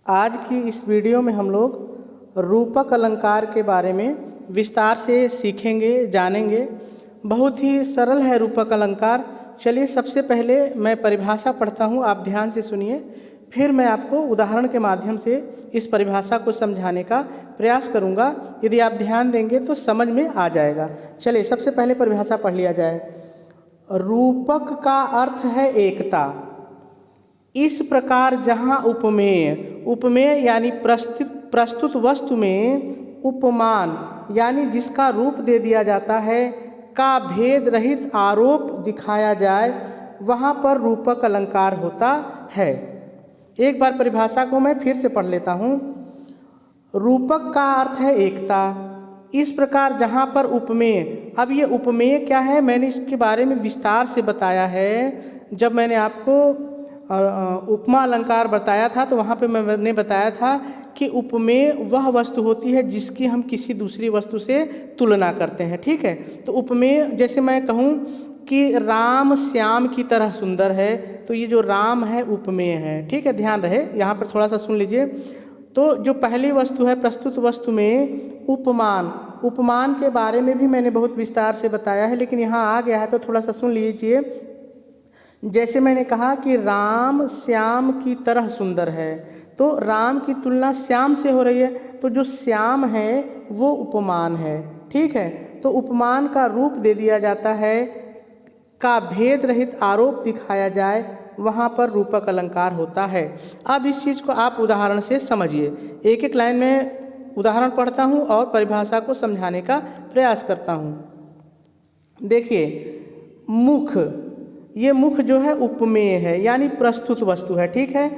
आज की इस वीडियो में हम लोग रूपक अलंकार के बारे में विस्तार से सीखेंगे, जानेंगे। बहुत ही सरल है रूपक अलंकार। चलिए सबसे पहले मैं परिभाषा पढ़ता हूँ, आप ध्यान से सुनिए, फिर मैं आपको उदाहरण के माध्यम से इस परिभाषा को समझाने का प्रयास करूँगा। यदि आप ध्यान देंगे तो समझ में आ जाएगा। चलिए सबसे पहले परिभाषा पढ़ लिया जाए। रूपक का अर्थ है एकता। इस प्रकार जहाँ उपमेय यानी प्रस्तुत वस्तु में उपमान यानी जिसका रूप दे दिया जाता है का भेद रहित आरोप दिखाया जाए, वहाँ पर रूपक अलंकार होता है। एक बार परिभाषा को मैं फिर से पढ़ लेता हूँ। रूपक का अर्थ है एकता। इस प्रकार जहाँ पर उपमेय, अब ये उपमेय क्या है, मैंने इसके बारे में विस्तार से बताया है। जब मैंने आपको उपमा अलंकार बताया था तो वहाँ पे मैंने बताया था कि उपमेय वह वस्तु होती है जिसकी हम किसी दूसरी वस्तु से तुलना करते हैं। ठीक है, तो उपमेय जैसे मैं कहूँ कि राम श्याम की तरह सुंदर है, तो ये जो राम है उपमेय है। ठीक है, ध्यान रहे, यहाँ पर थोड़ा सा सुन लीजिए। तो जो पहली वस्तु है प्रस्तुत वस्तु में उपमान के बारे में भी मैंने बहुत विस्तार से बताया है, लेकिन यहाँ आ गया है तो थोड़ा सा सुन लीजिए। जैसे मैंने कहा कि राम श्याम की तरह सुंदर है, तो राम की तुलना श्याम से हो रही है, तो जो श्याम है वो उपमान है। ठीक है, तो उपमान का रूप दे दिया जाता है, का भेद रहित आरोप दिखाया जाए, वहाँ पर रूपक अलंकार होता है। अब इस चीज़ को आप उदाहरण से समझिए। एक एक लाइन में उदाहरण पढ़ता हूँ और परिभाषा को समझाने का प्रयास करता हूँ। देखिए, मुख, ये मुख जो है उपमेय है यानी प्रस्तुत वस्तु है। ठीक है,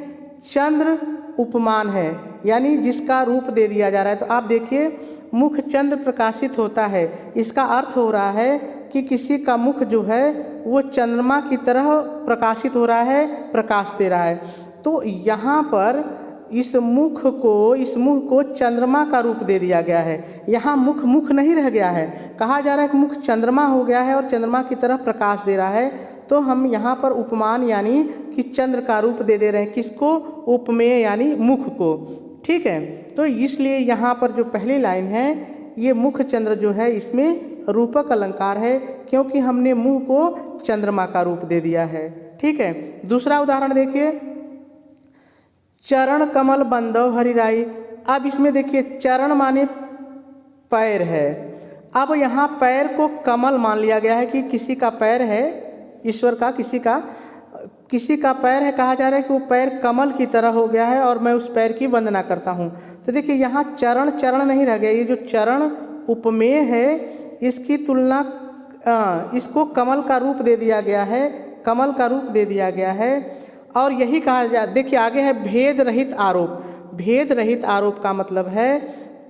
चंद्र उपमान है यानी जिसका रूप दे दिया जा रहा है। तो आप देखिए, मुख चंद्र प्रकाशित होता है, इसका अर्थ हो रहा है कि किसी का मुख जो है वो चंद्रमा की तरह प्रकाशित हो रहा है, प्रकाश दे रहा है। तो यहाँ पर इस मुख को चंद्रमा का रूप दे दिया गया है। यहाँ मुख नहीं रह गया है, कहा जा रहा है कि मुख चंद्रमा हो गया है और चंद्रमा की तरह प्रकाश दे रहा है। तो हम यहाँ पर उपमान यानी कि चंद्र का रूप दे रहे हैं, किसको? उपमेय यानी मुख को। ठीक है, तो इसलिए यहाँ पर जो पहली लाइन है ये मुख चंद्र जो है इसमें रूपक अलंकार है, क्योंकि हमने मुंह को चंद्रमा का रूप दे दिया है। ठीक है, दूसरा उदाहरण देखिए, चरण कमल बंदव हरिराई। अब इसमें देखिए, चरण माने पैर है। अब यहाँ पैर को कमल मान लिया गया है कि किसी का पैर है, ईश्वर का किसी का पैर है, कहा जा रहा है कि वो पैर कमल की तरह हो गया है और मैं उस पैर की वंदना करता हूँ। तो देखिए यहाँ चरण नहीं रह गया, ये जो चरण उपमेय है इसकी तुलना इसको कमल का रूप दे दिया गया है, कमल का रूप दे दिया गया है। और यही कहा जाए, देखिए आगे है भेद रहित आरोप। भेद रहित आरोप का मतलब है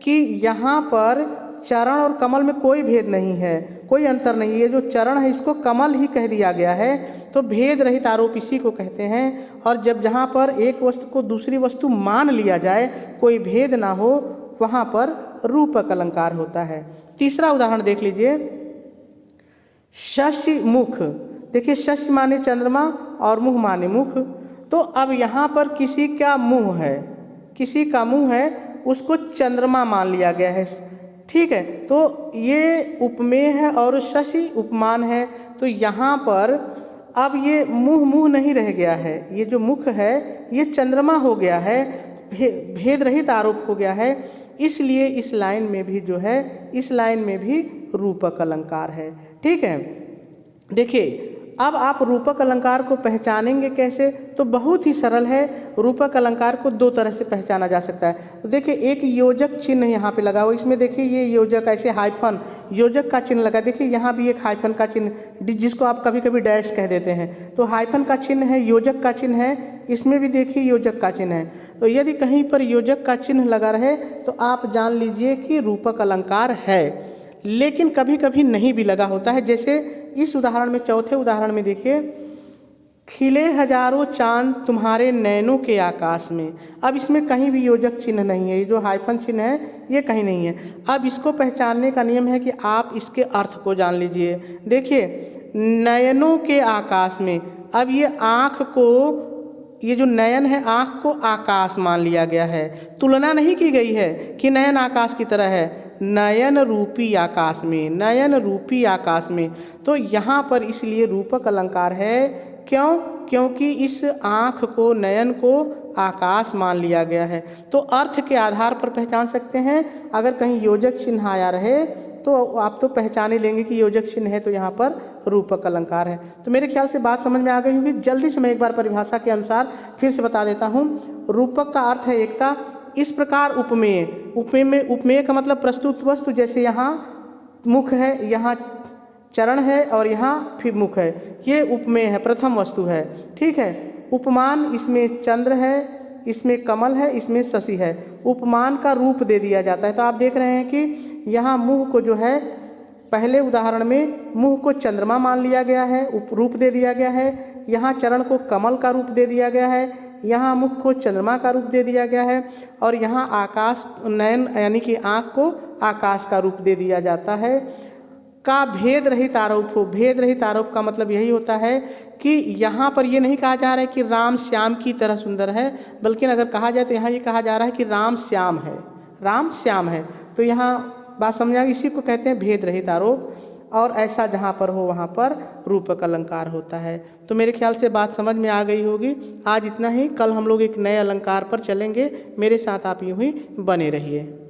कि यहाँ पर चरण और कमल में कोई भेद नहीं है, कोई अंतर नहीं है। ये जो चरण है इसको कमल ही कह दिया गया है, तो भेद रहित आरोप इसी को कहते हैं। और जब जहाँ पर एक वस्तु को दूसरी वस्तु मान लिया जाए, कोई भेद ना हो, वहाँ पर रूपक अलंकार होता है। तीसरा उदाहरण देख लीजिए, शशि मुख। देखिए, शशि माने चंद्रमा और मुख माने मुख। तो अब यहाँ पर किसी का मुँह है, उसको चंद्रमा मान लिया गया है। ठीक है, तो ये उपमेय है और शशि उपमान है। तो यहाँ पर अब ये मुँह नहीं रह गया है, ये जो मुख है ये चंद्रमा हो गया है, भेद रहित आरोप हो गया है। इसलिए इस लाइन में भी रूपक अलंकार है। ठीक है, देखिए अब आप रूपक अलंकार को पहचानेंगे कैसे? तो बहुत ही सरल है। रूपक अलंकार को दो तरह से पहचाना जा सकता है। तो देखिए, एक योजक चिन्ह यहाँ पे लगा हुआ, इसमें देखिए ये योजक ऐसे हाइफन योजक का चिन्ह लगा। देखिए यहाँ भी एक हाइफन का चिन्ह, जिसको आप कभी कभी डैश कह देते हैं, तो हाइफन का चिन्ह है, योजक का चिन्ह है। इसमें भी देखिए योजक का चिन्ह है। तो यदि कहीं पर योजक का चिन्ह लगा रहे तो आप जान लीजिए कि रूपक अलंकार है। लेकिन कभी कभी नहीं भी लगा होता है, जैसे इस उदाहरण में, चौथे उदाहरण में देखिए, खिले हजारों चांद तुम्हारे नैनों के आकाश में। अब इसमें कहीं भी योजक चिन्ह नहीं है, ये जो हाइफन चिन्ह है ये कहीं नहीं है। अब इसको पहचानने का नियम है कि आप इसके अर्थ को जान लीजिए। देखिए, नयनों के आकाश में, अब ये आँख को ये जो नयन है, आँख को आकाश मान लिया गया है। तुलना नहीं की गई है कि नयन आकाश की तरह है, नयन रूपी आकाश में, नयन रूपी आकाश में। तो यहाँ पर इसलिए रूपक अलंकार है। क्यों? क्योंकि इस आँख को, नयन को आकाश मान लिया गया है। तो अर्थ के आधार पर पहचान सकते हैं। अगर कहीं योजक चिन्ह आया रहे तो आप तो पहचान ही लेंगे कि योजक चिन्ह है, तो यहाँ पर रूपक अलंकार है। तो मेरे ख्याल से बात समझ में आ गई होगी। जल्दी से मैं एक बार परिभाषा के अनुसार फिर से बता देता हूँ। रूपक का अर्थ है एकता। इस प्रकार उपमेय, उपमेय का मतलब प्रस्तुत वस्तु, जैसे यहाँ मुख है, यहाँ चरण है और यहाँ फिर मुख है, ये उपमेय है, प्रथम वस्तु है। ठीक है। उपमान, इसमें चंद्र है, इसमें कमल है, इसमें शशि है। उपमान का रूप दे दिया जाता है। तो आप देख रहे हैं कि यहाँ मुँह को जो है, पहले उदाहरण में मुँह को चंद्रमा मान लिया गया है, रूप दे दिया गया है। यहाँ चरण को कमल का रूप दे दिया गया है, यहाँ मुख को चंद्रमा का रूप दे दिया गया है, और यहाँ आकाश, नयन यानी कि आँख को आकाश का रूप दे दिया जाता है। का भेद रहित आरोप हो। भेद रहित आरोप का मतलब यही होता है कि यहाँ पर ये नहीं कहा जा रहा है कि राम श्याम की तरह सुंदर है, बल्कि अगर कहा जाए तो यहाँ ये कहा जा रहा है कि राम श्याम है, राम श्याम है। तो यहाँ बात समझ आ गई। इसी को कहते हैं भेद रहित आरोप। और ऐसा जहाँ पर हो वहाँ पर रूपक अलंकार होता है। तो मेरे ख्याल से बात समझ में आ गई होगी। आज इतना ही। कल हम लोग एक नए अलंकार पर चलेंगे। मेरे साथ आप यूँ ही बने रहिए।